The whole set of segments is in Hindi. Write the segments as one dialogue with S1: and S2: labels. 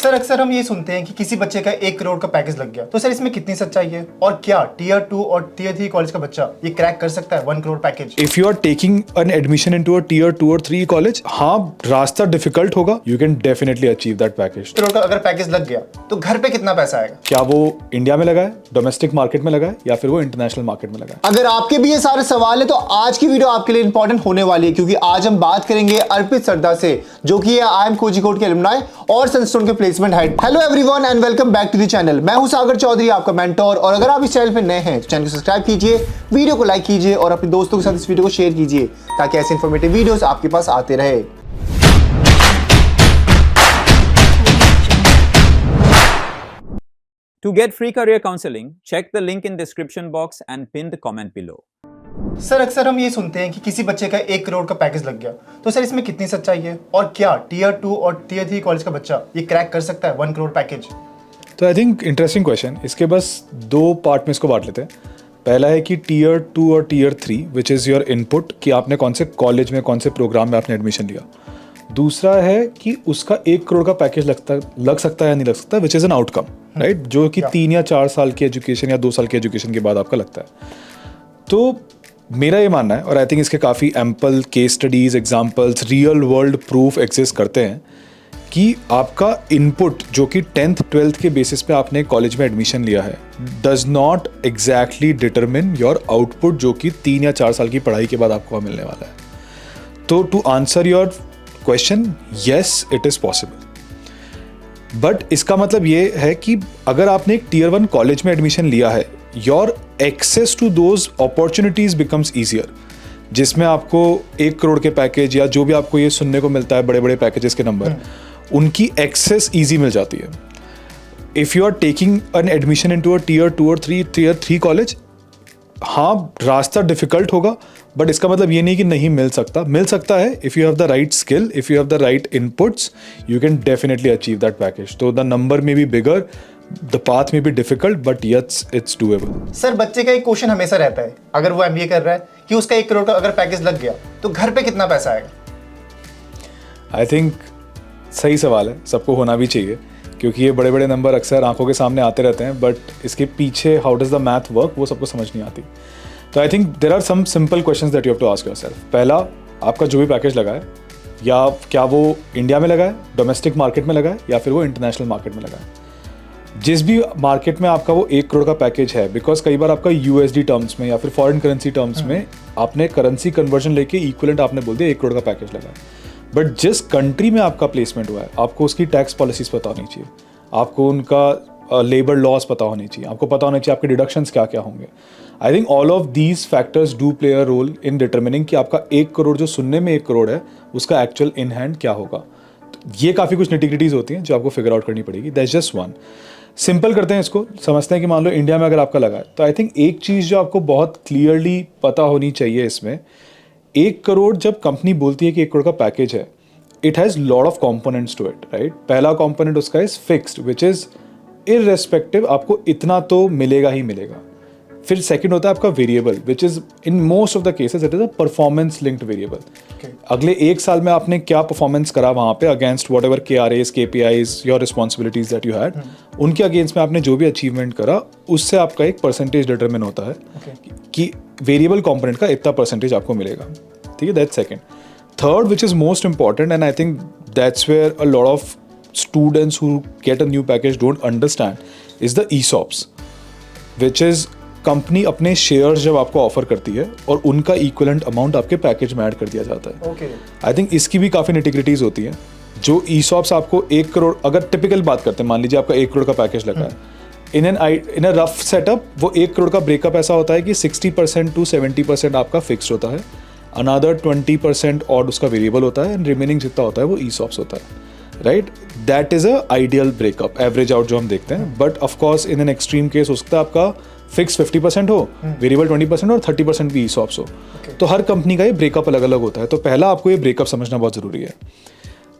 S1: सर अक्सर हम ये सुनते हैं कि किसी बच्चे का 1 करोड़ का पैकेज लग गया, तो सर इसमें कितनी सच्चाई है और क्या टीयर 2 और टीयर 3 कॉलेज का बच्चा ये क्रैक कर सकता है 1 crore package?
S2: If you are taking an admission into a tier 2 और 3 कॉलेज, हाँ रास्ता डिफिकल्ट होगा, you can definitely achieve that package.
S1: Crore का अगर पैकेज लग गया तो घर पे कितना पैसा आएगा?
S2: क्या वो इंडिया में लगा है, डोमेस्टिक मार्केट में लगा है, या फिर वो इंटरनेशनल मार्केट में लगा है?
S1: अगर आपके भी ये सारे सवाल है तो आज की वीडियो आपके लिए इंपॉर्टेंट होने वाली है, क्योंकि आज हम बात करेंगे अर्पित सरदा से, जो कि है IIM कोझिकोड के एलुमनाई और सनस्टोन के placement head. Hello everyone and welcome back to the channel. मैं हूं सागर चौधरी, आपका मेंटोर, और अगर आप इस चैनल पे नए हैं तो चैनल को सब्सक्राइब कीजिए, वीडियो को लाइक कीजिए और अपने दोस्तों के साथ इस वीडियो को शेयर कीजिए ताकि ऐसे इंफॉर्मेटिव वीडियोस आपके पास आते रहे।
S3: To get free career counseling, check the link in description box and pin the comment below.
S1: Sir अक्सर हम ये सुनते हैं कि किसी बच्चे का 1 करोड़ का पैकेज लग गया, तो सर इसमें कितनी सच्चाई है और क्या टीयर 2 और टीयर 3 कॉलेज का बच्चा ये क्रैक कर सकता है 1 करोड़ पैकेज?
S2: तो आई थिंक इंटरेस्टिंग क्वेश्चन। इसके बस दो पार्ट में इसको बांट लेते हैं। पहला है कि टीयर 2 और tier 3 which is your input, कि आपने कौन से कॉलेज में कौन से प्रोग्राम में आपने एडमिशन लिया। दूसरा है कि उसका 1 करोड़ का पैकेज लग सकता है या नहीं लग सकता, which is an outcome, right, जो कि 3 या 4 साल की एजुकेशन या 2 साल की एजुकेशन के बाद आपका लगता है। तो मेरा ये मानना है, और आई थिंक इसके काफ़ी ample case studies, examples, real world proof exist करते हैं, कि आपका इनपुट जो कि 10th 12th के बेसिस पे आपने कॉलेज में एडमिशन लिया है does not exactly determine your output, जो कि 3 या 4 साल की पढ़ाई के बाद आपको मिलने वाला है। तो to answer your question, yes it is possible, but इसका मतलब ये है कि अगर आपने एक टीयर 1 कॉलेज में एडमिशन लिया है, your access to those opportunities becomes easier, जिसमें आपको 1 करोड़ के पैकेज या जो भी आपको ये सुनने को मिलता है बड़े बड़े पैकेजेस के नंबर, उनकी एक्सेस ईजी मिल जाती है। If you are taking an admission into a tier 2 और टीयर 3 कॉलेज, हाँ रास्ता डिफिकल्ट होगा, बट इसका मतलब ये नहीं कि नहीं मिल सकता है। If you have the right skill, if you have the right inputs, you can definitely achieve that package. तो द नंबर में बी बिगर, द पाथ में be difficult, but yes it's doable.
S1: Sir बच्चे का एक क्वेश्चन हमेशा रहता है अगर वो MBA कर रहा है कि उसका 1 करोड़ का अगर पैकेज लग गया तो घर पे कितना पैसा आएगा?
S2: आई थिंक सही सवाल है, सबको होना भी चाहिए, क्योंकि ये बड़े बड़े नंबर अक्सर आंखों के सामने आते रहते हैं, बट इसके पीछे how does the math work वो सबको समझ नहीं आती। तो I think there are some simple questions that you have to ask yourself. पहला, आपका जो भी पैकेज लगा है, या क्या वो इंडिया में लगा है, डोमेस्टिक मार्केट में लगा है, या फिर वो इंटरनेशनल मार्केट में लगा है। जिस भी मार्केट में आपका वो 1 करोड़ का पैकेज है, बिकॉज कई बार आपका USD टर्म्स में या फिर फॉरेन करेंसी टर्म्स में आपने करेंसी कन्वर्जन लेके इक्विवेलेंट आपने बोल दिया 1 करोड़ का पैकेज लगा है, बट जिस कंट्री में आपका प्लेसमेंट हुआ है आपको उसकी टैक्स पॉलिसीज पता होनी चाहिए, आपको उनका लेबर लॉज पता होनी चाहिए, आपको पता होना चाहिए आपके डिडक्शंस क्या क्या होंगे। I think all of these factors do play a role in determining कि आपका 1 करोड़ जो सुनने में 1 करोड़ है उसका एक्चुअल इन हैंड क्या होगा। तो ये काफ़ी कुछ निटिग्रिटीज होती हैं जो आपको फिगर आउट करनी पड़ेगी। That's just one. सिंपल करते हैं इसको, समझते हैं कि मान लो इंडिया में अगर आपका लगा है, तो आई थिंक एक चीज़ जो आपको बहुत क्लियरली पता होनी चाहिए इसमें, 1 करोड़ जब कंपनी बोलती है कि 1 करोड़ का पैकेज है, it has lot of components to it, right. पहला कॉम्पोनेंट उसका is fixed, which is irrespective, आपको इतना तो मिलेगा ही मिलेगा। फिर सेकंड होता है आपका variable, which is in most of the cases it is a performance linked variable. अगले 1 साल में आपने क्या परफॉर्मेंस करा वहाँ पे against what ever KRAs, KPIs, your responsibilities that you had, उनके अगेंस्ट में आपने जो भी अचीवमेंट करा उससे आपका एक परसेंटेज डिटरमिन होता है कि वेरिएबल कॉम्पोनेंट का इतना परसेंटेज आपको मिलेगा, ठीक है। That's second. Third, which is most important, and I think that's where a lot of students who get a new package don't understand, is the ESOPs, which is company अपने शेयर्स जब आपको ऑफर करती है और उनका इक्विवेलेंट अमाउंट आपके पैकेज में ऐड कर दिया जाता है। आई थिंक इसकी भी काफ़ी निटिग्रिटीज होती हैं। जो ESOPs आपको 1 करोड़, अगर टिपिकल बात करते हैं, मान लीजिए आपका 1 करोड़ का पैकेज लगा है, इन अ रफ सेटअप वो 1 करोड़ का ब्रेकअप ऐसा होता है कि 60% to 70% आपका फिक्स्ड होता है, अनदर 20% और उसका वेरिएबल होता है, एंड रिमेनिंग जितना होता है वो ESOPs होता है, right. That is a ideal breakup, average out जो हम देखते हैं। But of course in an extreme case हो सकता है आपका फिक्स 50% हो, वेरिएबल 20% और 30% भी ESOPs हो। तो हर कंपनी का ये ब्रेकअप अलग अलग होता है। तो पहला आपको ये ब्रेकअप समझना बहुत ज़रूरी है।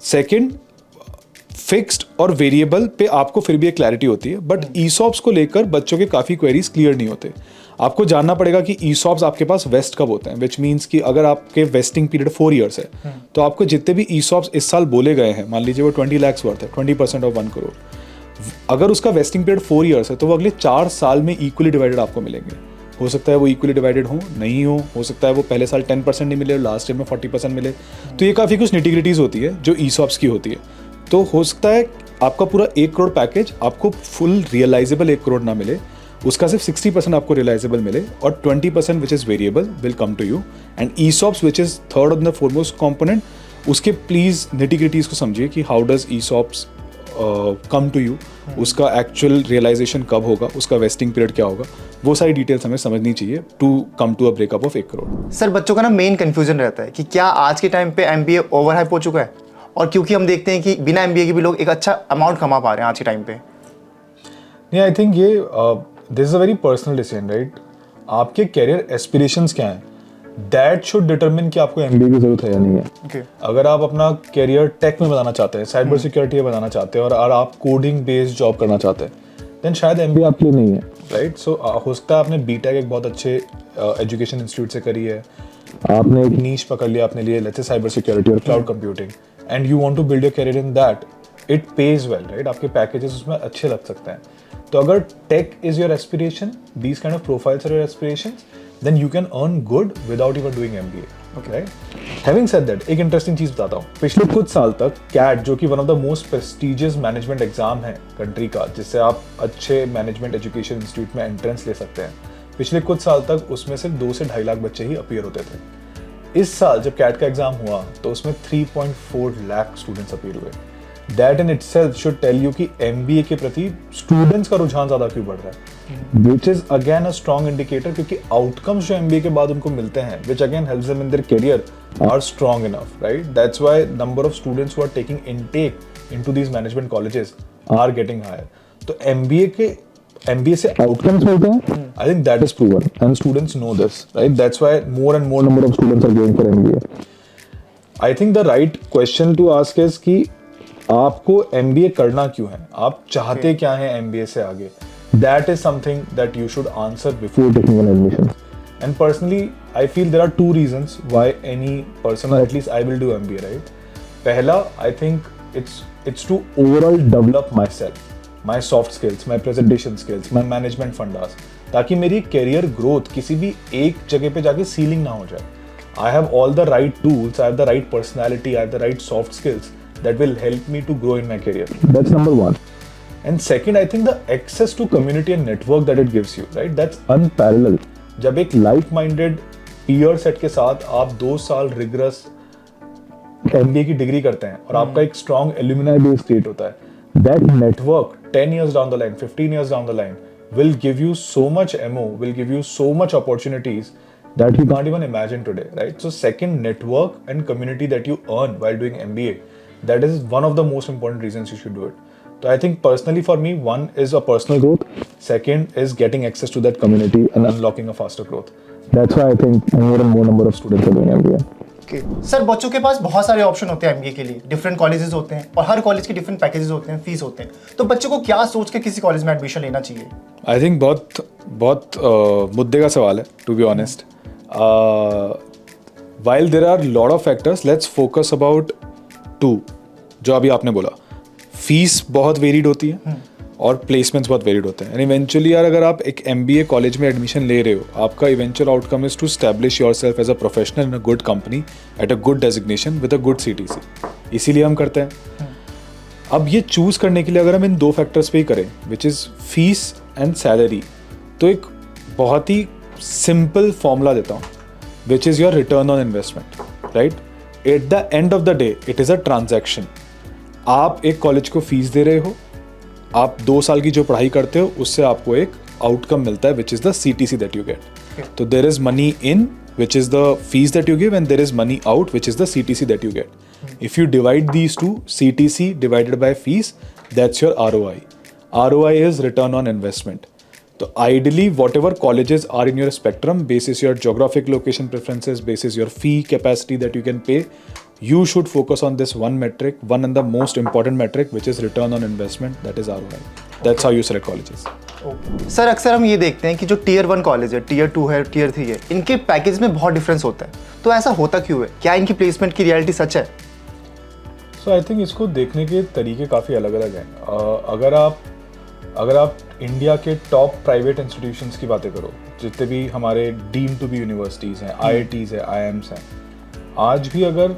S2: सेकेंड, फिक्स्ड और वेरिएबल पे आपको फिर भी एक क्लैरिटी होती है, बट ESOPs को लेकर बच्चों के काफ़ी क्वेरीज क्लियर नहीं होते। आपको जानना पड़ेगा कि ESOPs आपके पास वेस्ट कब होते हैं, विच मीन्स कि अगर आपके वेस्टिंग पीरियड 4 years है तो आपको जितने भी ESOPs इस साल बोले गए हैं, मान लीजिए वो 20 lakhs वर्थ है, 20% ऑफ 1 करोड़, अगर उसका वेस्टिंग पीरियड 4 years है तो वो अगले 4 साल में इक्वली डिवाइडेड आपको मिलेंगे। हो सकता है वो इक्वली डिवाइडेड हो सकता है वो पहले साल 10% नहीं मिले और लास्ट ईयर में 40% मिले। तो ये काफ़ी कुछ निटिग्रिटीज होती है जो ESOPs की होती है। तो हो सकता है आपका पूरा 1 करोड़ पैकेज आपको फुल रियलाइजेबल 1 करोड़ ना मिले, उसका सिर्फ 60% आपको रियलाइजेबल मिले और 20% which is variable will come to you. And ESOPs which is third of the foremost component, उसके प्लीज़ निटिग्रिटीज को समझिए कि how does ESOPs come to you, उसका एक्चुअल रियलाइजेशन कब होगा, उसका वेस्टिंग पीरियड क्या होगा, वो सारी डिटेल्स हमें समझनी चाहिए to come to a breakup of 1 crore.
S1: Sir बच्चों का ना मेन कंफ्यूजन रहता है कि क्या आज के टाइम पे MBA ओवर हाइप हो चुका है, और क्योंकि हम देखते हैं कि बिना MBA के भी लोग एक अच्छा अमाउंट कमा पा रहे हैं आज के टाइम पे।
S2: नहीं, आई थिंक ये this is a very personal decision, right. आपके कैरियर एस्पिरेशंस क्या हैं, दैट शुड डिटरमिन कि आपको MBA की जरूरत है या नहीं है।
S1: Okay.
S2: अगर आप अपना कैरियर टेक में बनाना चाहते हैं, साइबर सिक्योरिटी में बनाना चाहते हैं और आप कोडिंग बेस्ड जॉब करना चाहते हैं, देन शायद MBA आपके लिए नहीं है, राइट। सो हो सकता है आपने BTech एक बहुत अच्छे एजुकेशन इंस्टीट्यूट से करी है, आपने एक नीश पकड़ लिया अपने लिए, लेट्स से साइबर सिक्योरिटी और cloud computing, and you want to build your career in that, it pays well, right. आपके पैकेजेस उसमें अच्छे लग सकते हैं। तो अगर tech is your aspiration, these kind of profiles are your aspirations, then you can earn good without even doing MBA. Okay, right? Having said that, एक इंटरेस्टिंग चीज बताता हूँ। पिछले कुछ साल तक CAT, जो कि one of the most prestigious management exam है कंट्री का, जिससे आप अच्छे मैनेजमेंट एजुकेशन इंस्टीट्यूट में एंट्रेंस ले सकते हैं, पिछले कुछ साल तक उसमें सिर्फ 2 से 2.5 लाख बच्चे ही अपीयर होते थे। इस साल जब CAT का एग्जाम हुआ तो उसमें 3.4 लाख स्टूडेंट्स अपीयर हुए। That in itself should tell you कि MBA के प्रति स्टूडेंट्स का रुझान ज्यादा क्यों बढ़ रहा है, which is again a strong indicator, क्योंकि आउटकम्स जो MBA के बाद उनको मिलते हैं, which again helps them in their career, are strong enough, right. That's why number of students who are taking intake into these management colleges are getting higher. तो MBA से आउटकम्स मिलते हैं, I think that is proven and students know this, right. That's why more and more number of students are going for MBA। I think the right question to ask is कि आपको MBA करना क्यों है, आप चाहते क्या हैं MBA से आगे। That is something that you should answer before taking an admission. And personally, I feel there are 2 reasons why any person, or at least I will do MBA, right? Pehla, I think it's to overall develop myself, my soft skills, my presentation skills, my management fundas, ताकि मेरी career growth किसी भी एक जगह पे जाके ceiling ना हो जाए। I have all the right tools, I have the right personality, I have the right soft skills that will help me to grow in my career. That's number 1. And second, I think the access to community and network that it gives you, right? That's unparalleled. जब एक like-minded peer set के साथ आप 2 साल rigorous MBA की डिग्री करते हैं और आपका एक strong alumni base create होता है, that network 10 years down the line, 15 years down the line will give you so much ammo, will give you so much opportunities that you can't even imagine today, right? So second, network and community that you earn while doing MBA, that is one of the most important reasons you should do it. So I think personally for me, one is a personal growth, second is getting access to that community and unlocking a faster growth. That's why I think more and more number of students are doing MBA.
S1: Okay. Sir बच्चों के पास बहुत सारे ऑप्शन होते हैं MBA के लिए, डिफरेंट कॉलेजेस होते हैं और हर कॉलेज के डिफरेंट पैकेजेस होते हैं, फीस होते हैं, तो बच्चों को क्या सोच के किसी कॉलेज में एडमिशन लेना चाहिए?
S2: आई थिंक बहुत मुद्दे का सवाल है, to be honest. While there are lot of factors, let's focus about 2 जो अभी आपने बोला। फीस बहुत वेरिड होती है और प्लेसमेंट्स बहुत वेरिड होते हैं। एंड इवेंचुअली यार अगर आप एक MBA कॉलेज में एडमिशन ले रहे हो, आपका eventual outcome is to establish yourself as a professional in a good company at a good designation with a good CTC, इसीलिए हम करते हैं। अब ये चूज करने के लिए अगर हम इन 2 फैक्टर्स पे ही करें, which is fees and salary, तो एक बहुत ही सिंपल फॉर्मूला देता हूँ, विच is your return on investment, right. At the end of the day it is a transaction. आप एक कॉलेज को फीस दे रहे हो, आप 2 साल की जो पढ़ाई करते हो उससे आपको एक आउटकम मिलता है, which is the CTC that you get. तो there is money in which is the fees that you give, and there is money out, which is the CTC that you get. If you divide these two, CTC divided by fees, that's your ROI. ROI is return on investment. So ideally, whatever colleges are in your spectrum, basis your geographic location preferences, basis your fee capacity that you can pay, you should focus on this one metric, one and the most important metric, which is return on investment, that is ROI. That's how you select colleges.
S1: Sir अक्सर हम ये देखते हैं कि जो टीयर 1 कॉलेज है, टीयर 2 है, टीयर 3 है, इनके पैकेज में बहुत डिफरेंस होता है, तो ऐसा होता क्यों है? क्या इनकी प्लेसमेंट की रियलिटी सच है?
S2: सो आई थिंक इसको देखने के तरीके काफ़ी अलग अलग हैं। अगर आप इंडिया के टॉप प्राइवेट इंस्टीट्यूशंस की बातें करो, जितने भी हमारे डीम टू बी यूनिवर्सिटीज़ हैं, IITs हैं, IIMs हैं, आज भी अगर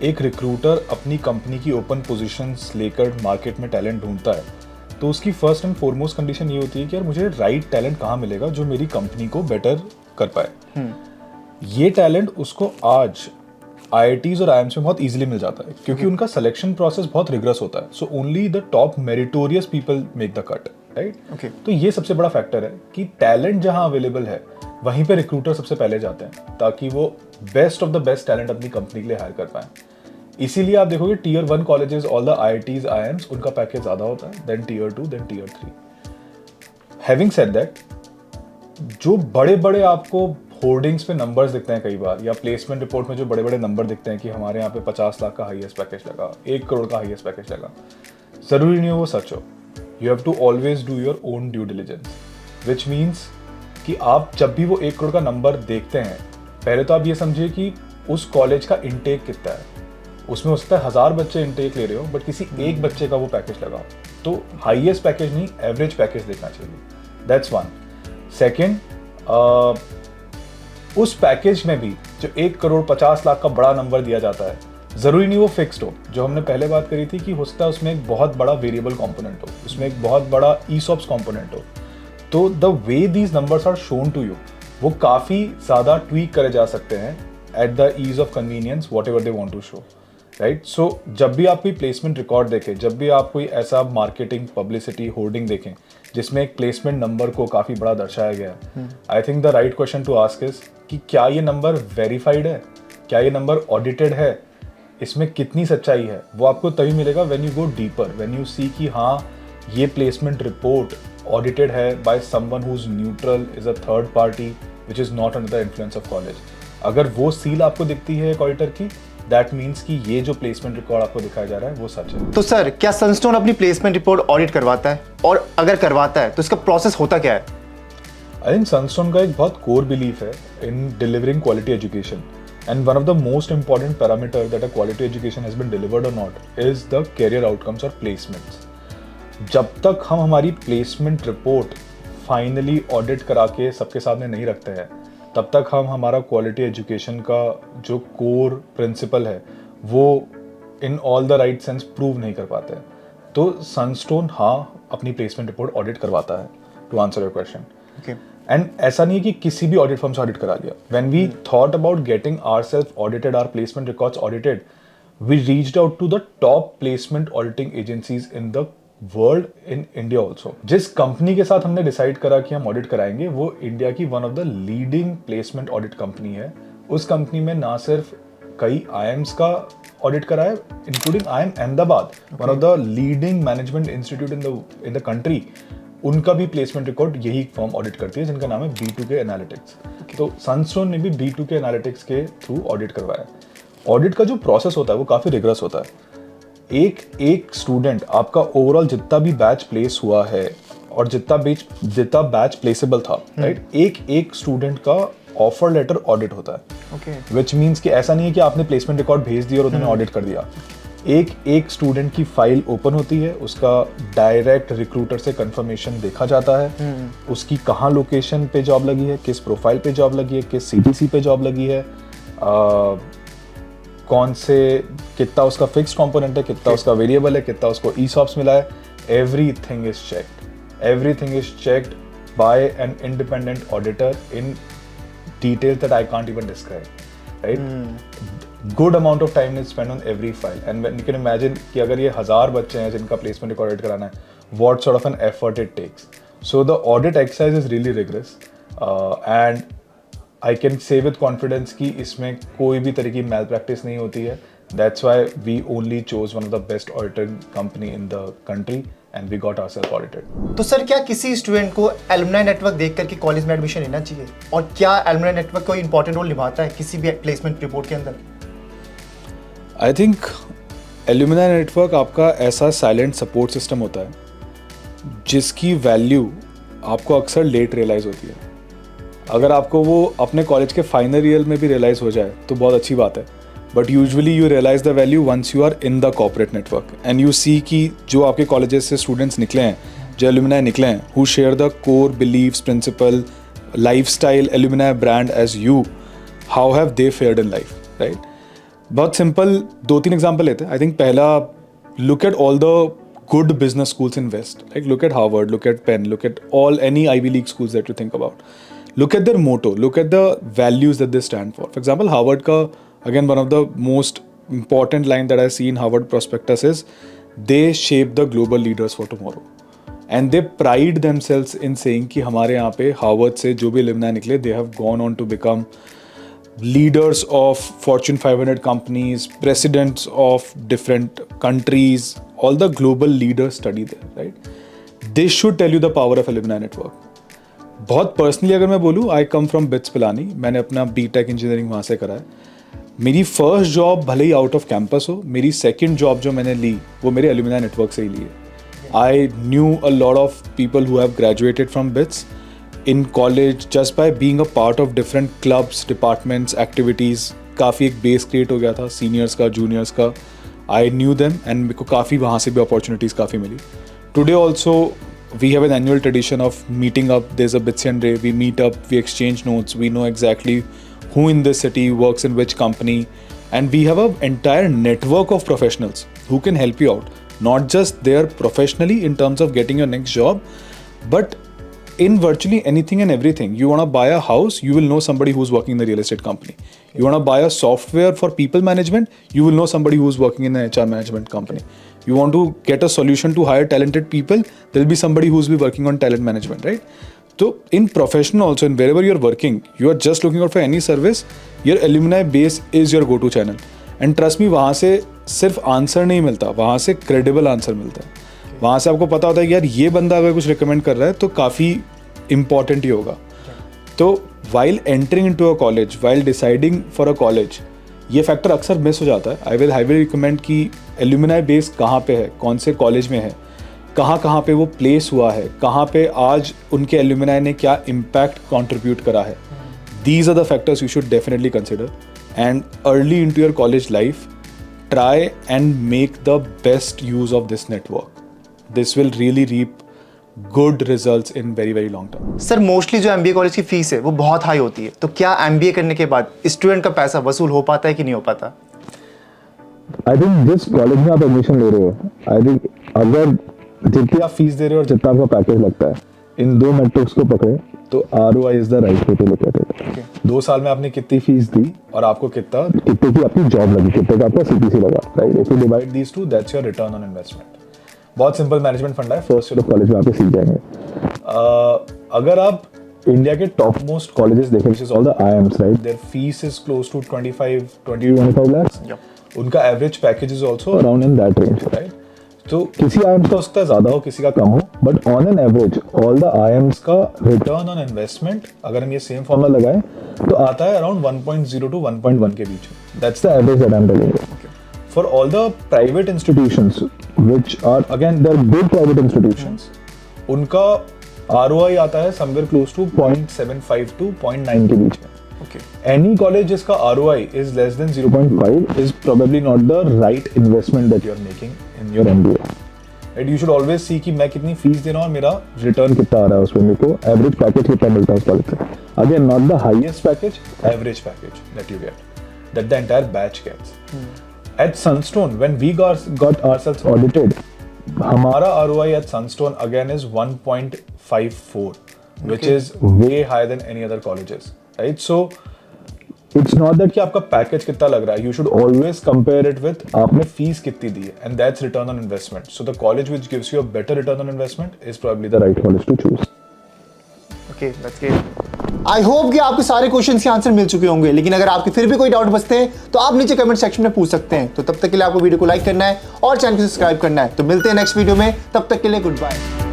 S2: एक रिक्रूटर अपनी कंपनी की ओपन पोजीशंस लेकर मार्केट में टैलेंट ढूंढता है, तो उसकी फर्स्ट एंड फॉरमोस्ट कंडीशन ये होती है कि यार मुझे राइट टैलेंट कहाँ मिलेगा जो मेरी कंपनी को बेटर कर पाए। ये टैलेंट उसको आज IITs और IIMs में बहुत इजीली मिल जाता है, क्योंकि उनका सिलेक्शन प्रोसेस बहुत रिग्रेस होता है। So only the top meritorious people make the cut, right? तो ये सबसे बड़ा फैक्टर है कि टैलेंट जहां अवेलेबल है वहीं पे रिक्रूटर सबसे पहले जाते हैं, ताकि वो best of the best talent अपनी कंपनी के लिए हायर कर पाए। इसीलिए आप देखोगे tier 1 colleges, all the IITs, IIMs, उनका पैकेज ज़्यादा होता है then tier 2, then tier 3। Having said that, जो बड़े बड़े आपको होर्डिंग्स पे नंबर्स दिखते हैं कई बार, या प्लेसमेंट रिपोर्ट में जो बड़े बड़े नंबर दिखते हैं कि हमारे यहाँ पे 50 लाख का हाईएस्ट पैकेज लगा, 1 करोड़ का हाईएस्ट पैकेज लगा, ज़रूरी नहीं हो वो सच हो। You have to always do your own due diligence, which means कि आप जब भी वो 1 करोड़ का नंबर देखते हैं, पहले तो आप ये समझिए कि उस कॉलेज का इनटेक कितना है। उसमें हो सकता है 1000 बच्चे इनटेक ले रहे हो, बट किसी एक बच्चे का वो पैकेज लगा, तो हाईएस्ट पैकेज नहीं, एवरेज पैकेज देखना चाहिए। That's one. सेकेंड, उस पैकेज में भी जो 1 करोड़ 50 लाख का बड़ा नंबर दिया जाता है, ज़रूरी नहीं वो फिक्स्ड हो। जो हमने पहले बात करी थी कि हो सकता है उसमें एक बहुत बड़ा वेरिएबल कंपोनेंट हो, उसमें एक बहुत बड़ा ESOPs कंपोनेंट हो। तो the way these numbers are shown to you, वो काफ़ी ज़्यादा ट्वीक करे जा सकते हैं at the ease of convenience, whatever they want to show, right? So जब भी आप कोई प्लेसमेंट रिकॉर्ड देखें, जब भी आप कोई ऐसा मार्केटिंग पब्लिसिटी होर्डिंग देखें जिसमें एक प्लेसमेंट नंबर को काफ़ी बड़ा दर्शाया गया है, I think the right question to ask is कि क्या ये नंबर वेरीफाइड है, क्या ये नंबर ऑडिटेड है, इसमें कितनी सच्चाई है। वो आपको तभी मिलेगा when you go deeper, when you see कि हाँ ये प्लेसमेंट रिपोर्ट ऑडिटेड है by someone who is neutral, is a third party which is not under the influence of college. अगर वो सील आपको दिखती है एक ऑडिटर की, दैट मीन्स कि ये जो प्लेसमेंट रिकॉर्ड आपको दिखाया जा रहा है वो सच है।
S1: तो सर क्या सनस्टोन अपनी प्लेसमेंट रिपोर्ट ऑडिट करवाता है, और अगर करवाता है तो इसका प्रोसेस होता क्या है?
S2: आई थिंक सनस्टोन का एक बहुत कोर बिलीफ है in delivering quality education, and one of the most important parameter that a quality education has been delivered और not is the career outcomes और प्लेसमेंट्स। जब तक हम हमारी प्लेसमेंट रिपोर्ट फाइनली ऑडिट करा के सबके सामने नहीं रखते हैं, तब तक हम हमारा क्वालिटी एजुकेशन का जो कोर प्रिंसिपल है वो in all the right sense prove नहीं कर पाते हैं। तो सनस्टोन हाँ अपनी प्लेसमेंट रिपोर्ट ऑडिट करवाता है, to answer your question. And ऐसा नहीं है कि किसी भी ऑडिट फर्म से ऑडिट करा लिया। When we thought about getting ourselves audited, our placement records audited, we reached out to the top placement auditing agencies in the world, in India also. जिस कंपनी के साथ हमने डिसाइड करा कि हम ऑडिट कराएंगे वो इंडिया की one of the leading placement audit company है। उस कंपनी में ना सिर्फ कई IIMs का ऑडिट करा है, including IIM Ahmedabad, one of the leading management institute in the country, उनका भी प्लेसमेंट रिकॉर्ड यही फर्म ऑडिट करती है, जिनका नाम है B2K एनालिटिक्स। तो सनस्टोन ने भी B2K एनालिटिक्स के थ्रू ऑडिट करवाया। ऑडिट का जो प्रोसेस होता है वो काफ़ी रिगरस होता है। एक स्टूडेंट, आपका ओवरऑल जितना भी बैच प्लेस हुआ है और जितना बैच प्लेसेबल था, राइट, एक स्टूडेंट का ऑफर लेटर ऑडिट होता है, विच मीन्स कि ऐसा नहीं है कि आपने प्लेसमेंट रिकॉर्ड भेज दिया और उन्होंने ऑडिट कर दिया। एक स्टूडेंट की फाइल ओपन होती है, उसका डायरेक्ट रिक्रूटर से कंफर्मेशन देखा जाता है, उसकी कहाँ लोकेशन पे जॉब लगी है, किस प्रोफाइल पे जॉब लगी है, किस CTC पे जॉब लगी है, कौन से, कितना उसका फिक्स्ड कंपोनेंट है, कितना उसका वेरिएबल है, कितना उसको ESOPs मिला है। Everything is checked by an independent auditor in detail that I can't even describe, right? Good amount of time is spend on every file, and you can imagine कि अगर ये 1000 बच्चे हैं जिनका प्लेसमेंट रिकॉर्ड ऑडिट कराना है, what sort of an effort it takes. So the audit exercise is really rigorous, and I can say with confidence कि इसमें कोई भी तरह की मैल प्रैक्टिस नहीं होती है। That's why we only chose one of the best auditing company in the country and we got ourselves audited.
S1: तो सर क्या किसी स्टूडेंट को एलुमनाई नेटवर्क देख करके कॉलेज में एडमिशन लेना चाहिए, और क्या एलुमनाई नेटवर्क कोई इंपॉर्टेंट रोल निभाता है किसी भी प्लेसमेंट रिपोर्ट के अंदर?
S2: आई थिंक एलुमनाई नेटवर्क आपका ऐसा साइलेंट सपोर्ट सिस्टम होता है जिसकी वैल्यू आपको अक्सर लेट रियलाइज़ होती है। अगर आपको वो अपने कॉलेज के फाइनल ईयर में भी रियलाइज़ हो जाए तो बहुत अच्छी बात है, but usually you realize the value once you are in the corporate network and you see कि जो आपके कॉलेजेस से स्टूडेंट्स निकले हैं, जो एलुमनाई निकले हैं, who share the core beliefs, principle, lifestyle, alumni brand as you, how have they fared in life, right? बहुत सिंपल 2-3 एग्जाम्पल लेते हैं। आई थिंक पहला, look at all the good business schools in West. Like look at Harvard, look at Penn, look at any Ivy League schools that you think about. Look at their motto, look at the values that they stand for. For example, Harvard ka, again, one of the most important line that I see in Harvard prospectus is they shape the global leaders for tomorrow. And they pride themselves in saying कि हमारे यहाँ पे Harvard से जो भी alumni निकले, they have gone on to become leaders of Fortune 500 companies, presidents of different countries, all the global leaders study there, right? This should tell you the power of alumni network. बहुत पर्सनली अगर मैं बोलूँ, आई कम फ्रॉम बिट्स पिलानी, मैंने अपना बीटेक इंजीनियरिंग वहाँ से करा है। मेरी फर्स्ट जॉब भले ही आउट ऑफ कैंपस हो, मेरी सेकंड जॉब जो मैंने ली वो मेरे alumni नेटवर्क से ही ली है। I knew a lot of people who have graduated from bits in college just by being a part of different clubs, departments, activities. काफ़ी एक बेस क्रिएट हो गया था सीनियर्स का, जूनियर्स का। आई न्यू देम एंड मेरे को काफ़ी वहाँ से भी अपॉर्चुनिटीज़ काफ़ी मिली। Today also we have an annual tradition of meeting up. There is a Bitsian day, we meet up, we exchange notes, we know exactly who in this city works in which company, and we have an entire network of professionals who can help you out, not just there professionally in terms of getting your next job, but in virtually anything and everything. You want to buy a house, you will know somebody who's working in the real estate company. You want to buy a software for people management, you will know somebody who's working in an HR management company. You want to get a solution to hire talented people, there will be somebody who's be working on talent management, right? So in profession also, and wherever you're working, you are just looking out for any service, your alumni base is your go-to channel. And trust me, वहाँ से सिर्फ आंसर नहीं मिलता, वहाँ से क्रेडिबल आंसर मिलता है। वहाँ से आपको पता होता है कि यार ये बंदा अगर कुछ रिकमेंड कर रहा है तो काफ़ी इम्पॉर्टेंट ही होगा। तो while entering into a college, while deciding for a college, ये फैक्टर अक्सर मिस हो जाता है। आई विल रिकमेंड कि एल्यूमिनाई बेस कहाँ पे है, कौन से कॉलेज में है, कहाँ पे वो प्लेस हुआ है, कहाँ पे आज उनके एल्यूमिनाई ने क्या इम्पैक्ट कॉन्ट्रीब्यूट करा है। These are the factors you should definitely consider, and early into your college life try and make the best use of this network. This will really reap good results in very very long term.
S1: Sir mostly जो MBA कॉलेज की फीस है वो बहुत हाई होती है, तो क्या MBA करने के बाद स्टूडेंट का पैसा वसूल हो पाता है कि नहीं हो पाता?
S4: आई थिंक जिस कॉलेज में आप एडमिशन ले रहे हो, आई थिंक अगर जितनी आप फीस दे रहे हो और जितना आपका पैकेज लगता है, इन दो मेट्रिक्स को पकड़े तो ROI is the right way to look at it.
S2: 2 साल में आपने कितनी फीस दी और आपको
S4: कितने की आपकी जॉब लगी, कितने का आपका CPC लगा, right? If you divide
S2: these two, that's your return on investment. बहुत सिंपल मैनेजमेंट फंडा है, फर्स्ट
S4: ईयर ऑफ कॉलेज में आप सीख जाएंगे।
S2: अगर आप
S4: इंडिया के टॉप मोस्ट कॉलेजेस देखें, which is all the IIMs, right?
S2: their fees is close to 20-25 lakhs. उनका average package is also
S4: around in that range,
S2: right? तो
S4: किसी IIMs का हो सकता है ज्यादा हो, किसी का कम हो, but on an average all the IIMs का
S2: रिटर्न ऑन इन्वेस्टमेंट अगर हम ये सेम फॉर्मूला लगाएं तो आता है अराउंड 1.0 to 1.1 के बीच में.
S4: That's the average that I am telling you.
S2: For all the private institutions,
S4: which are again they're good private institutions,
S2: उनका ROI आता है somewhere close to 0.75 to 0.9 के बीच में.
S1: Okay.
S2: Any college जिसका ROI is less than 0.5 is probably not the right investment that you are making in your MBA. Right? You should always see कि मैं कितनी फीस दे रहा हूँ और मेरा
S4: रिटर्न कितना आ रहा है उसमें, मेरे को एवरेज पैकेज कितना मिलता है उस कॉलेज से. Again not the highest
S2: package, average package that you get, that the entire batch gets. At Sunstone, when we got ourselves audited, हमारा ROI at Sunstone again is 1.54, which is way higher than any other colleges, right? So it's not that कि आपका पैकेज कितना लग रहा है. You should always compare it with आपने फीस कितनी दी है, and that's return on investment. So the college which gives you a better return on investment is probably the right college to choose.
S1: Okay, that's great. I hope कि आपको सारे क्वेश्चंस के आंसर मिल चुके होंगे, लेकिन अगर आपके फिर भी कोई डाउट बचते हैं तो आप नीचे कमेंट सेक्शन में पूछ सकते हैं. तो तब तक के लिए आपको वीडियो को लाइक करना है और चैनल को सब्सक्राइब करना है. तो मिलते हैं नेक्स्ट वीडियो में, तब तक के लिए गुड बाय.